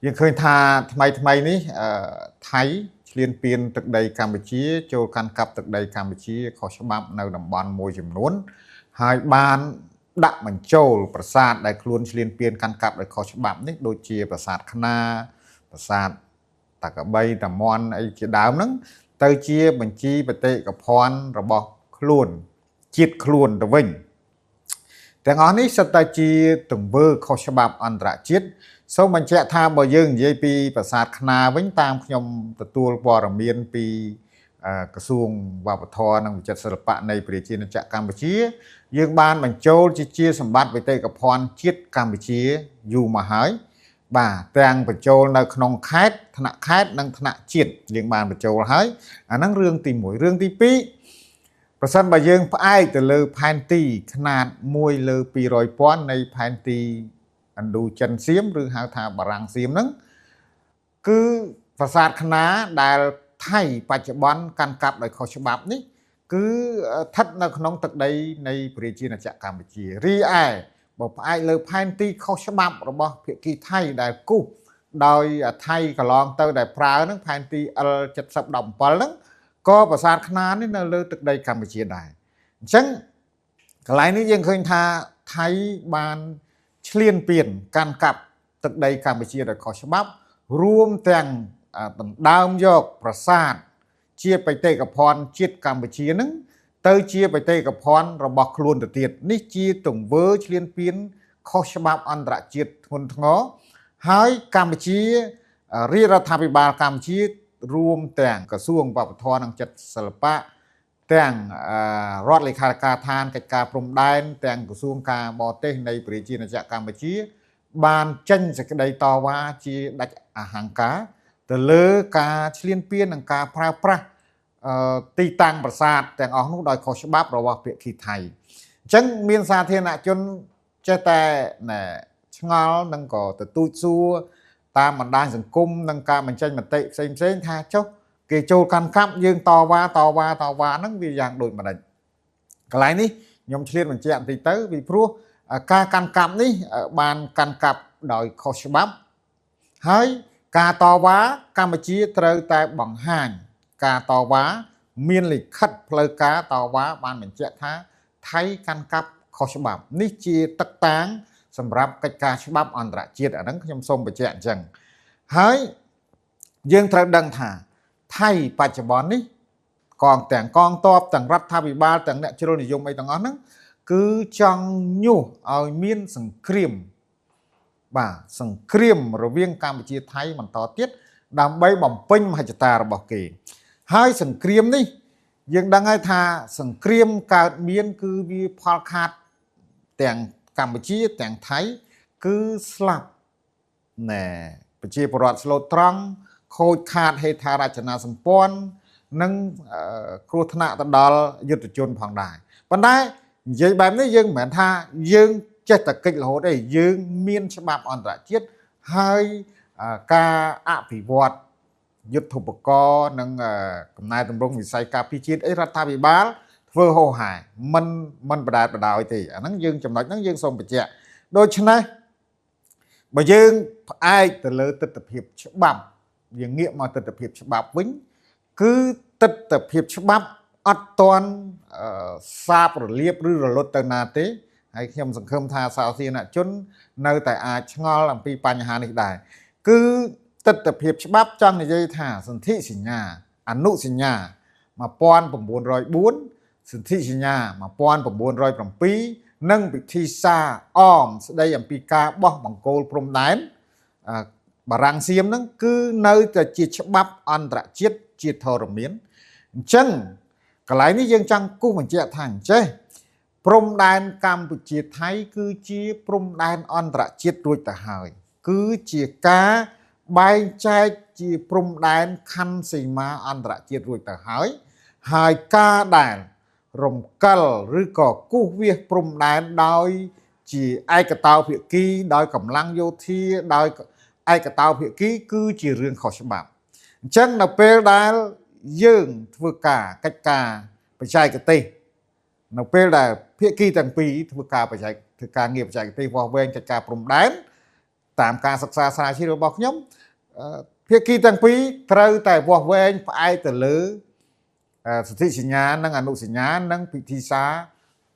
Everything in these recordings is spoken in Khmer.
យើងឃើញថាថ្មីនេះថៃឈ្លានពានទឹកដីកម្ពុជាចូលកាន់កាប់ទឹកដីកម្ពុជាខុសច្បាប់នៅតំបន់មួយចំនួនហើយបានដាក់បញ្ចូលប្រាសាទដែលខ្លួនឈ្លានពានកាន់កាប់ដោយខុសច្បាប់នេះដូចជាប្រាសាទខ្នារប្រាសាទតាកបីតាមន់អីជាដើមហ្នឹងទៅជាបញ្ជីបេតិកភណ្ឌរបស់ខ្លួនជាតិខ្លួនទៅវិញទាំងអស់នេះសុទ្ធតែជាទង្វើខុសច្បាប់អន្តរជាតិសូមបញ្ជាក់ថាបើយើងនិយាយពីប្រាសាទខ្នារវិញតាមខ្ញុំទទួលព័ត៌មានពីក្រសួងវប្បធម៌និងវិចិត្រសិល្បៈនៃប្រជាជាតិកម្ពុជាយើងបានបញ្ចូលជាសម្បត្តិបេតិកភណ្ឌជាតិកម្ពុជាយូរមកហើយបាទទាំងបញ្ចូលនៅក្នុងខេត្តថ្នាក់ខេត្តនិងថ្នាក់ជាតិយើងបានបញ្ចូលហើយអាហ្នឹងរឿងទី1រឿងទី2ប្រសិនបើយើងផ្អែកទៅលើផែនទីຂະຫນາດ1លើ200,000នៃផែនទីឥណ្ឌូចិនសៀមឬហៅថាបារាំងសៀមហ្នឹងគឺប្រាសាទខ្នារដែលថៃបច្ចុប្បន្នកាន់កាប់ដោយខុសច្បាប់នេះគឺស្ថិតនៅក្នុងទឹកដីនៃប្រជាជាតិកម្ពុជារីឯបើផ្អែកលើផែនទីខុសច្បាប់របស់ភាគីថៃដែលគូសដោយថៃកន្លងទៅដែលប្រើហ្នឹងផែនទី L7017 ហ្នឹងក៏ប្រាសាទខ្នារនេះនៅលើទឹកដីកម្ពុជាដែរអញ្ចឹងកន្លែងនេះយើងឃើញថាថៃបានឈ្លានពានកាន់កាប់ទឹកដីកម្ពុជាដោយខុសច្បាប់រួមទាំងដណ្ដើមយកប្រាសាទជាបេតិកភណ្ឌជាតិកម្ពុជានឹងទៅជាបេតិកភណ្ឌរបស់ខ្លួនទៅទៀតនេះជាទង្វើឈ្លានពានខុសច្បាប់អន្តរជាតិធ្ងន់ធ្ងរហើយកម្ពុជារាជរដ្ឋាភិបាលកម្ពុជារួមទាំងក្រសួងវប្បធម៌និងចិត្តសិល្បៈទាំងរដ្ឋលេខាធិការឋានកិច្ចការព្រំដែនទាំងក្រសួងការបរទេសនៃប្រជាជាតិកម្ពុជាបានចេញសេចក្តីតវ៉ាជាដាច់អហង្ការទៅលើការឈ្លានពាននិងការប្រើប្រាស់ទីតាំងប្រាសាទទាំងអស់នោះដោយខុសច្បាប់របស់ភាគីថៃអញ្ចឹងមានសាធារណជនចេះតែឆ្ងល់និងក៏ទទូចសួរតាមបណ្ដាញសង្គមនិងការបញ្ចេញមតិផ្សេងថាចុះគេចូលកាន់កាប់យើងតវ៉ាហ្នឹងវាយ៉ាងដូចម្ដេចកន្លែងនេះខ្ញុំឆ្លៀតបញ្ជាក់បន្តិចទៅពីព្រោះការកាន់កាប់នេះបានកាន់កាប់ដោយខុសច្បាប់ហើយការតវ៉ាកម្ពុជាត្រូវតែបង្ហាញការតវ៉ាមានលិខិតផ្លូវការតវ៉ាបានបញ្ជាក់ថាថៃកាន់កាប់ខុសច្បាប់នេះជាទឹកតាំងសម្រាប់កិច្ចការច្បាប់អន្តរជាតិអាហ្នឹងខ្ញុំសូមបញ្ជាក់អញ្ចឹងហើយយើងត្រូវដឹងថាថៃបច្ចុប្បន្ននេះកងទ័ពទាំងរដ្ឋាភិបាលទាំងអ្នកជ្រុលនិយមអីទាំងអស់ហ្នឹងគឺចង់ញុះឲ្យមានសង្គ្រាមបាទសង្គ្រាមរវាងកម្ពុជាថៃបន្តទៀតដើម្បីបំពេញមហិច្ឆតារបស់គេហើយសង្គ្រាមនេះយើងដឹងហើយថាសង្គ្រាមកើតមានគឺវាផលខាតទាំងកម្ពុជាទាំងថៃគឺស្លាប់ប្រជាពលរដ្ឋស្លូតត្រង់ខូចខាតហេដ្ឋារចនាសម្ព័ន្ធនិងគ្រោះថ្នាក់ទៅដល់យុទ្ធជនផងដែរប៉ុន្តែនិយាយបែបនេះយើងមិនមែនថាយើងចេះតែកិច្ចរហូតទេយើងមានច្បាប់អន្តរជាតិហើយការអភិវឌ្ឍយុទ្ធឧបករណ៍និងកំណែទម្រង់វិស័យការពារជាតិអីរដ្ឋាភិបាលធ្វើហោហែមិនបដែតបដោយទេអាហ្នឹងយើងចំណុចហ្នឹងយើងសូមបញ្ជាក់ដូច្នេះបើយើងផ្អែកទៅលើទស្សនវិជ្ជាច្បាប់យើងងាកមកទស្សនវិជ្ជាច្បាប់វិញគឺទស្សនវិជ្ជាច្បាប់អត់ទាន់សាបរលាបឬរលត់ទៅណាទេហើយខ្ញុំសង្ឃឹមថាសាធារណជននៅតែអាចឆ្ងល់អំពីបញ្ហានេះដែរគឺទស្សនវិជ្ជាច្បាប់ចង់និយាយថាសន្ធិសញ្ញាអនុសញ្ញា1904សន្ធិសញ្ញា1907និងពិធីសារអមស្ដីអំពីការបោះបង្គោលព្រំដែនបារាំងសៀមហ្នឹងគឺនៅតែជាច្បាប់អន្តរជាតិជាធរមានអញ្ចឹងកន្លែងនេះយើងចង់គូសបញ្ជាក់ថាអញ្ចេះព្រំដែនកម្ពុជាថៃគឺជាព្រំដែនអន្តរជាតិរួចទៅហើយគឺជាការបែងចែកជាព្រំដែនខណ្ឌសីមាអន្តរជាតិរួចទៅហើយការដែលរំកិលឬក៏គូសវាសព្រំដែនដោយជាឯកតោភាគីដោយកម្លាំងយោធាដោយឯកតោភាគីគឺជារឿងខុសច្បាប់អញ្ចឹងនៅពេលដែលយើងធ្វើការកិច្ចការបច្ចេកទេសនៅពេលដែលភាគីទាំងពីរធ្វើការបច្ចេកធ្វើការងារបច្ចេកទេសវាស់វែងកិច្ចការព្រំដែន តាមការសិក្សាស្រាវជ្រាវរបស់ខ្ញុំភាគីទាំងពីរត្រូវតែវាស់វែងផ្អែកទៅលើសន្ធិសញ្ញានិងអនុសញ្ញានិងពិធីសារ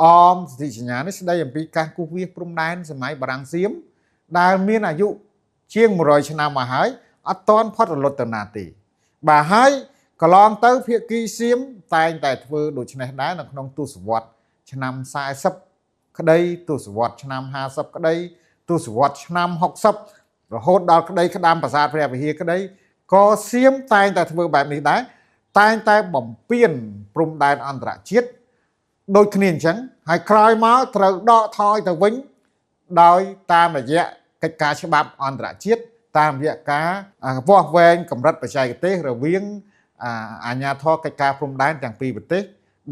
អមសន្ធិសញ្ញានេះស្ដីអំពីការគូសវាសព្រំដែនសម័យបារាំងសៀមដែលមានអាយុជាង100ឆ្នាំមកហើយអត់ទាន់ផុតរលត់ទៅណាទេបាទហើយកន្លងទៅភាគីសៀមតែងតែធ្វើដូច្នេះដែរនៅក្នុងទសវត្សរ៍ឆ្នាំ40ក្តីទសវត្សរ៍ឆ្នាំ50ក្តីទសវត្សរ៍ឆ្នាំ60រហូតដល់ក្តីក្តាមប្រាសាទព្រះវិហារក្តីក៏សៀមតែងតែធ្វើបែបនេះដែរតែងតែបំពេញព្រំដែនអន្តរជាតិដូចគ្នាអញ្ចឹងហើយក្រោយមកត្រូវដកថយទៅវិញដោយតាមរយៈកិច្ចការច្បាប់អន្តរជាតិតាមរយៈការវាស់វែងកម្រិតបច្ចេកទេសរវាងអាជ្ញាធរកិច្ចការព្រំដែនទាំងពីរប្រទេស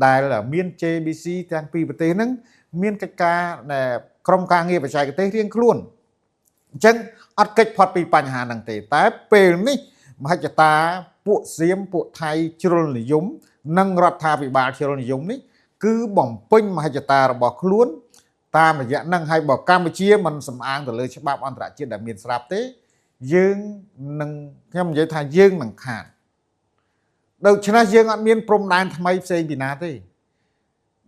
ដែលមាន JBC ទាំងពីរប្រទេសហ្នឹងមានកិច្ចការក្រុមការងារបច្ចេកទេសរៀងខ្លួនអញ្ចឹងអត់កិច្ចផុតពីបញ្ហាហ្នឹងទេតែពេលនេះមហិច្ឆតាពួកសៀមពួកថៃជ្រុលនិយមនិងរដ្ឋាភិបាលជ្រុលនិយមនេះគឺបំពេញមហិច្ឆតារបស់ខ្លួនតាមរយៈហ្នឹងហើយបើកម្ពុជាមិនសំអាងទៅលើច្បាប់អន្តរជាតិដែលមានស្រាប់ទេយើងនឹងខ្ញុំនិយាយថាយើងនឹងខាតដូច្នេះយើងអត់មានព្រំដែនថ្មីផ្សេងពីណាទេ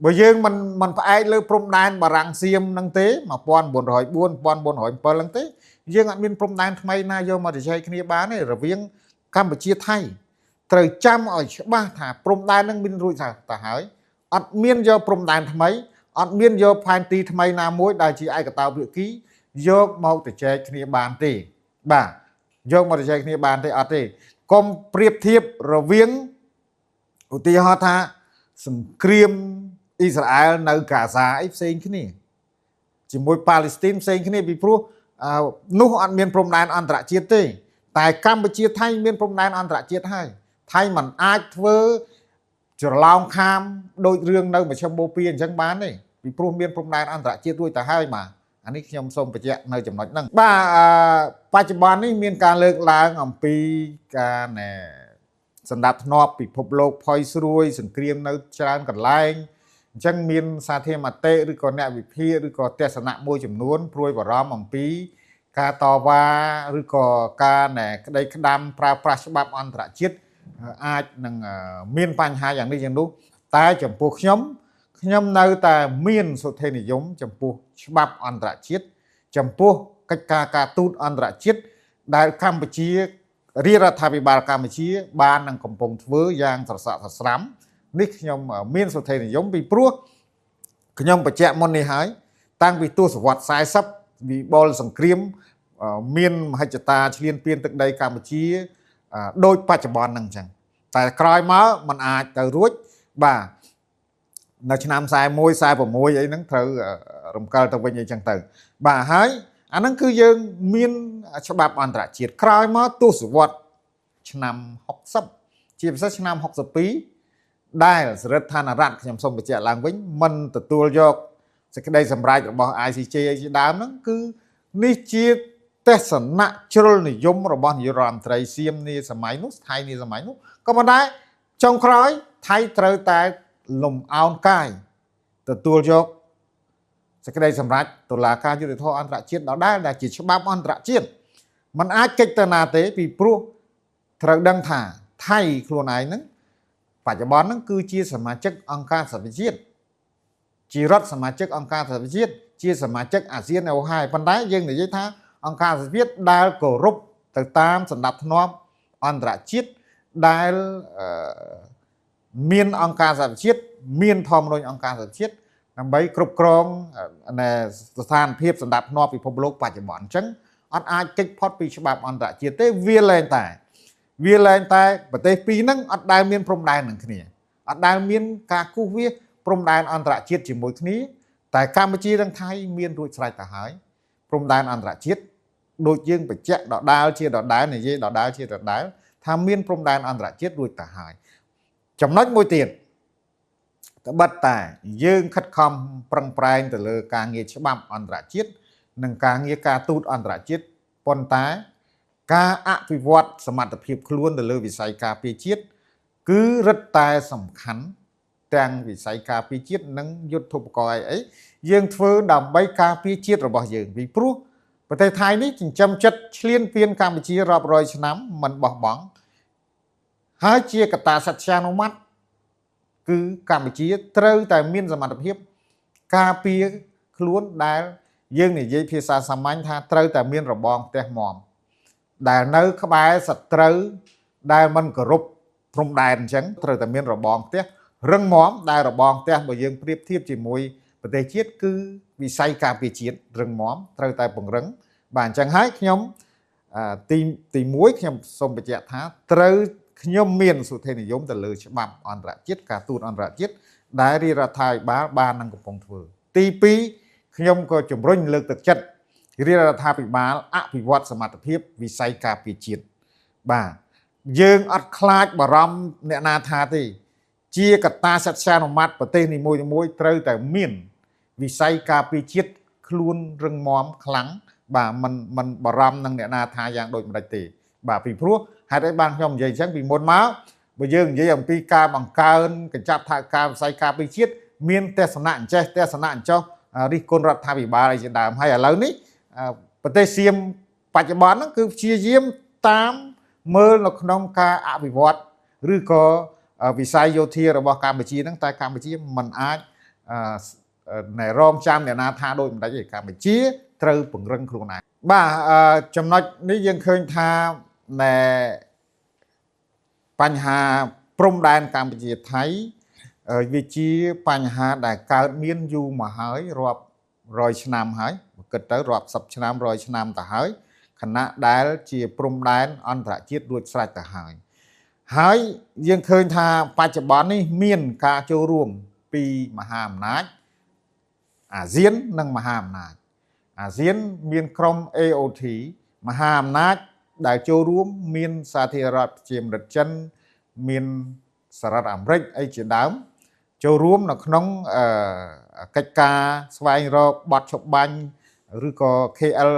បើយើងមិនផ្អែកលើព្រំដែនបារាំងសៀមហ្នឹងទេ1904 1907ហ្នឹងទេយើងអត់មានព្រំដែនថ្មីណាយកមកជជែកគ្នាបានទេរវាងកម្ពុជាថៃត្រូវចាំឲ្យច្បាស់ថាព្រំដែនហ្នឹងមានរួចទៅហើយអត់មានយកព្រំដែនថ្មីអត់មានយកផែនទីថ្មីណាមួយដែលជាឯកតោភាគីយកមកជជែកគ្នាបានទេបាទយកមកជជែកគ្នាបានទេអត់ទេកុំប្រៀបធៀបរវាងឧទាហរណ៍ថាសង្គ្រាមអ៊ីស្រាអែលនៅកាហ្សាអីផ្សេងគ្នាជាមួយប៉ាឡេស្ទីនផ្សេងគ្នាពីព្រោះនោះអត់មានព្រំដែនអន្តរជាតិទេតែកម្ពុជាថៃមានព្រំដែនអន្តរជាតិហើយថៃមិនអាចធ្វើច្រឡោមខាមដូចរឿងនៅមជ្ឈមបូព៌ាអញ្ចឹងបានទេពីព្រោះមានព្រំដែនអន្តរជាតិរួចទៅហើយបាទអានេះខ្ញុំសូមបញ្ជាក់នៅចំណុចហ្នឹងបាទបច្ចុប្បន្ននេះមានការលើកឡើងអំពីការសណ្ដាប់ធ្នាប់ពិភពលោកផុយស្រួយសង្គ្រាមនៅច្រើនកន្លែងអញ្ចឹងមានសាធារណមតិឬក៏អ្នកវិភាគឬក៏ទស្សនៈមួយចំនួនព្រួយបារម្ភអំពីការតវ៉ាឬក៏ការក្តីក្តាំប្រើប្រាស់ច្បាប់អន្តរជាតិអាចនឹងមានបញ្ហាយ៉ាងនេះយ៉ាងនោះតែចំពោះខ្ញុំនៅតែមានសុធិនិយមចំពោះច្បាប់អន្តរជាតិចំពោះកិច្ចការទូតអន្តរជាតិដែលកម្ពុជារាជរដ្ឋាភិបាលកម្ពុជាបាននឹងកំពុងធ្វើយ៉ាងស្រស័កស្រស្រាំនេះខ្ញុំមានសុធិនិយមពីព្រោះខ្ញុំបញ្ជាក់មុននេះហើយតាំងពីទសវត្សរ៍40វិបុលសង្គ្រាមមានមហិច្ឆតាឈ្លានពានទឹកដីកម្ពុជាដោយបច្ចុប្បន្នហ្នឹងអញ្ចឹងតែក្រោយមកมันអាចទៅរួចបាទនៅឆ្នាំ41 46អីហ្នឹងត្រូវរំកិលទៅវិញអីចឹងទៅបាទហើយអាហ្នឹងគឺយើងមានច្បាប់អន្តរជាតិក្រោយមកទសវត្សរ៍ឆ្នាំ60ជាពិសេសឆ្នាំ62ដែលសរដ្ឋានរដ្ឋខ្ញុំសូមបញ្ជាក់ឡើងវិញមិនទទួលយកសេចក្តីសម្រេចរបស់ ICJ ជាដើមហ្នឹងគឺនេះជាទស្សនៈជ្រុលនិយមរបស់នាយករដ្ឋមន្ត្រីសៀមនាសម័យនោះថៃនាសម័យនោះក៏ប៉ុន្តែចុងក្រោយថៃត្រូវតែលំអោនកាយទទួលយកសេចក្តីសម្រេចតុលាការយុត្តិធម៌អន្តរជាតិដដែលដែលជាច្បាប់អន្តរជាតិมันអាចកិច្ចទៅណាទេពីព្រោះត្រូវដឹងថាថៃខ្លួនឯងហ្នឹងបច្ចុប្បន្នហ្នឹងគឺជាសមាជិកអង្គការសហប្រជាជាតិជារដ្ឋសមាជិកអង្គការសហប្រជាជាតិជាសមាជិកអាស៊ានអូហើយប៉ុន្តែយើងនិយាយថាអង្គការសហប្រជាជាតិដែលគោរពទៅតាមសណ្ដាប់ធ្នាប់អន្តរជាតិដែលមានអង្គការសហប្រជាជាតិមានធម្មនុញ្ញអង្គការសហជាតិដើម្បីគ្រប់គ្រងស្ថានភាពសណ្ដាប់ធ្នាប់ពិភពលោកបច្ចុប្បន្នអញ្ចឹងអត់អាចគេចផុតពីច្បាប់អន្តរជាតិទេវាលែងតែប្រទេសពីរហ្នឹងអត់ដែលមានព្រំដែននឹងគ្នាអត់ដែលមានការគូសវាសព្រំដែនអន្តរជាតិជាមួយគ្នាតែកម្ពុជានិងថៃមានរួចស្រេចទៅហើយព្រំដែនអន្តរជាតិដូចយើងបញ្ជាក់ដដាលជាដដែលនិយាយដដែលជាដដែលថាមានព្រំដែនអន្តរជាតិរួចទៅហើយចំណុចមួយទៀតត្បិតតែយើងខិតខំប្រឹងប្រែងទៅលើការងារច្បាប់អន្តរជាតិនិងការងារការទូតអន្តរជាតិប៉ុន្តែការអភិវឌ្ឍសមត្ថភាពខ្លួនទៅលើវិស័យការពារជាតិគឺរឹតតែសំខាន់ទាំងវិស័យការពារជាតិនិងយុទ្ធឧបករណ៍អីយើងធ្វើដើម្បីការពារជាតិរបស់យើងពីព្រោះ ប្រទេសថៃនេះចិញ្ចឹមចិត្តឈ្លានពានកម្ពុជារាប់រយឆ្នាំមិនបោះបង់ហើយជាកត្តាសច្ចានុមត្តគឺកម្ពុជាត្រូវតែមានសមត្ថភាពការពារខ្លួនដែលយើងនិយាយភាសាសាមញ្ញថាត្រូវតែមានរបងផ្ទះមាំដែលនៅក្បែរសត្រូវដែលមិនគោរពព្រំដែនអញ្ចឹងត្រូវតែមានរបងផ្ទះរឹងមាំដែលរបងផ្ទះបើយើងប្រៀបធៀបជាមួយប្រទេសជាតិគឺវិស័យការពារជាតិរឹងមាំត្រូវតែពង្រឹងបាទអញ្ចឹងហើយខ្ញុំទី1ខ្ញុំសូមបញ្ជាក់ថាត្រូវខ្ញុំមានសុធិនិយមទៅលើច្បាប់អន្តរជាតិការទូតអន្តរជាតិដែលរាជរដ្ឋាភិបាលបាននឹងកំពុងធ្វើទី2ខ្ញុំក៏ជំរុញលើកទឹកចិត្តរាជរដ្ឋាភិបាលអភិវឌ្ឍសមត្ថភាពវិស័យការពារជាតិបាទយើងអត់ខ្លាចបារម្ភអ្នកណាថាទេជាកត្តាសច្ចានុមត្តប្រទេសនីមួយៗត្រូវតែមានវិស័យការពារជាតិខ្លួនរឹងមាំខ្លាំងបាទมันបារម្ភនឹងអ្នកណាថាយ៉ាងដូចម្ដេចទេបាទពីព្រោះហេតុអីបានខ្ញុំនិយាយអញ្ចឹងពីមុនមកបើយើងនិយាយអំពីការបង្កើនកញ្ចប់ថវិកាវិស័យការពារជាតិមានទស្សនៈអញ្ចេះទស្សនៈអញ្ចោះរិះគន់រដ្ឋាភិបាលអីជាដើមហើយឥឡូវនេះប្រទេសសៀមបច្ចុប្បន្នហ្នឹងគឺព្យាយាមតាមមើលនៅក្នុងការអភិវឌ្ឍឬក៏វិស័យយោធារបស់កម្ពុជាហ្នឹងតែកម្ពុជាមិនអាចណែរងចាំអ្នកណាថាដូចម្ដេចទេកម្ពុជាត្រូវពង្រឹងខ្លួនឯងបាទចំណុចនេះយើងឃើញថាណែបញ្ហាព្រំដែនកម្ពុជាថៃវាជាបញ្ហាដែលកើតមានយូរមកហើយរាប់រយឆ្នាំហើយគិតទៅរាប់សិបឆ្នាំរយឆ្នាំទៅហើយខណៈដែលជាព្រំដែនអន្តរជាតិរួចស្រេចទៅហើយយើងឃើញថាបច្ចុប្បន្ននេះមានការចូលរួមពីមហាអំណាចអាស៊ាននិងមហាអំណាចអាស៊ានមានក្រុម AOT មហាអំណាចដែលចូលរួមមានសាធារណរដ្ឋប្រជាមានិតចិនមានសហរដ្ឋអាមេរិកអីជាដើមចូលរួមនៅក្នុងកិច្ចការស្វែងរកបទឈប់បាញ់ឬក៏ KL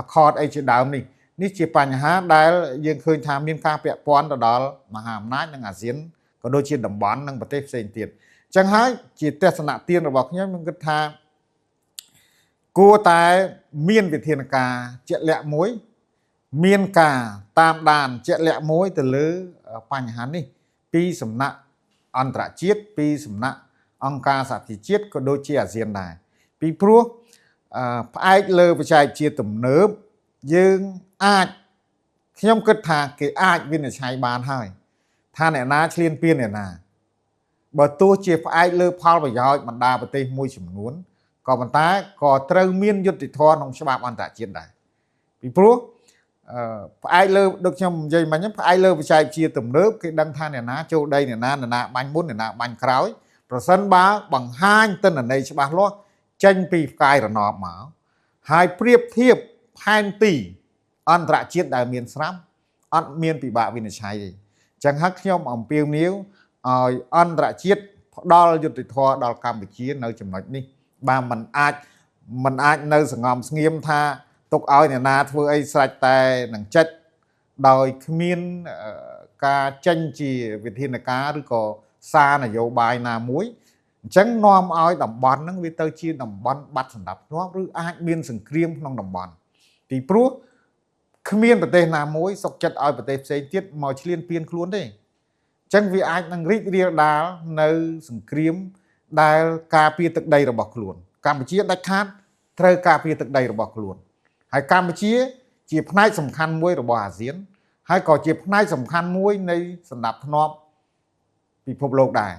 Accord អីជាដើមនេះជាបញ្ហាដែលយើងឃើញថាមានការពាក់ព័ន្ធទៅដល់មហាអំណាចនិងអាស៊ានក៏ដូចជាតំបន់និងប្រទេសផ្សេងទៀតអញ្ចឹងហើយជាទស្សនៈទានរបស់ខ្ញុំគិតថាគួរតែមានវិធានការជាក់លាក់មួយមានការតាមដានជាក់លាក់មួយទៅលើបញ្ហានេះពីសំណាក់អន្តរជាតិពីសំណាក់អង្គការសហប្រជាជាតិក៏ដូចជាអាស៊ានដែរពីព្រោះផ្អែកលើបច្ចេកវិទ្យាទំនើបយើងអាចខ្ញុំគិតថាគេអាចវិនិច្ឆ័យបានហើយថាអ្នកណាឈ្លានពានអ្នកណាបើទោះជាផ្អែកលើផលប្រយោជន៍បណ្ដាប្រទេសមួយចំនួនក៏ប៉ុន្តែក៏ត្រូវមានយុត្តិធម៌ក្នុងច្បាប់អន្តរជាតិដែរពីព្រោះផ្អែកលើដូចខ្ញុំនិយាយមិញផ្អែកលើបច្ចេកវិទ្យាទំនើបគេដឹងថាអ្នកណាចូលដីអ្នកណាបាញ់មុនអ្នកណាបាញ់ក្រោយប្រសិនបើបង្ហាញទិន្នន័យច្បាស់លាស់ចេញពីផ្កាយរណបមកហើយប្រៀបធៀបផែនទីអន្តរជាតិដែលមានស្រាប់អត់មានពិបាកវិនិច្ឆ័យទេអញ្ចឹងហើយខ្ញុំអំពាវនាវឲ្យអន្តរជាតិផ្ដល់យុត្តិធម៌ដល់កម្ពុជានៅចំណុចនេះបាទมันអាចនៅសង្ងំស្ងៀមថាទុកឲ្យអ្នកណាធ្វើអីស្រេចតែនឹងចិត្តដោយគ្មានការចេញជាវិធានការឬក៏សារនយោបាយណាមួយអញ្ចឹងនាំឲ្យតំបន់ហ្នឹងវាទៅជាតំបន់បាត់សណ្ដាប់ធ្នាប់ឬអាចមានសង្គ្រាមក្នុងតំបន់ពីព្រោះគ្មានប្រទេសណាមួយសុខចិត្តឲ្យប្រទេសផ្សេងទៀតមកឈ្លានពានខ្លួនទេអញ្ចឹងវាអាចនឹងរីករាលដាលនៅសង្គ្រាមដែលការពារទឹកដីរបស់ខ្លួនកម្ពុជាដាច់ខាតត្រូវការពារទឹកដីរបស់ខ្លួនហើយកម្ពុជាជាផ្នែកសំខាន់មួយរបស់អាស៊ានហើយក៏ជាផ្នែកសំខាន់មួយនៃសណ្ដាប់ធ្នាប់ពិភពលោកដែរ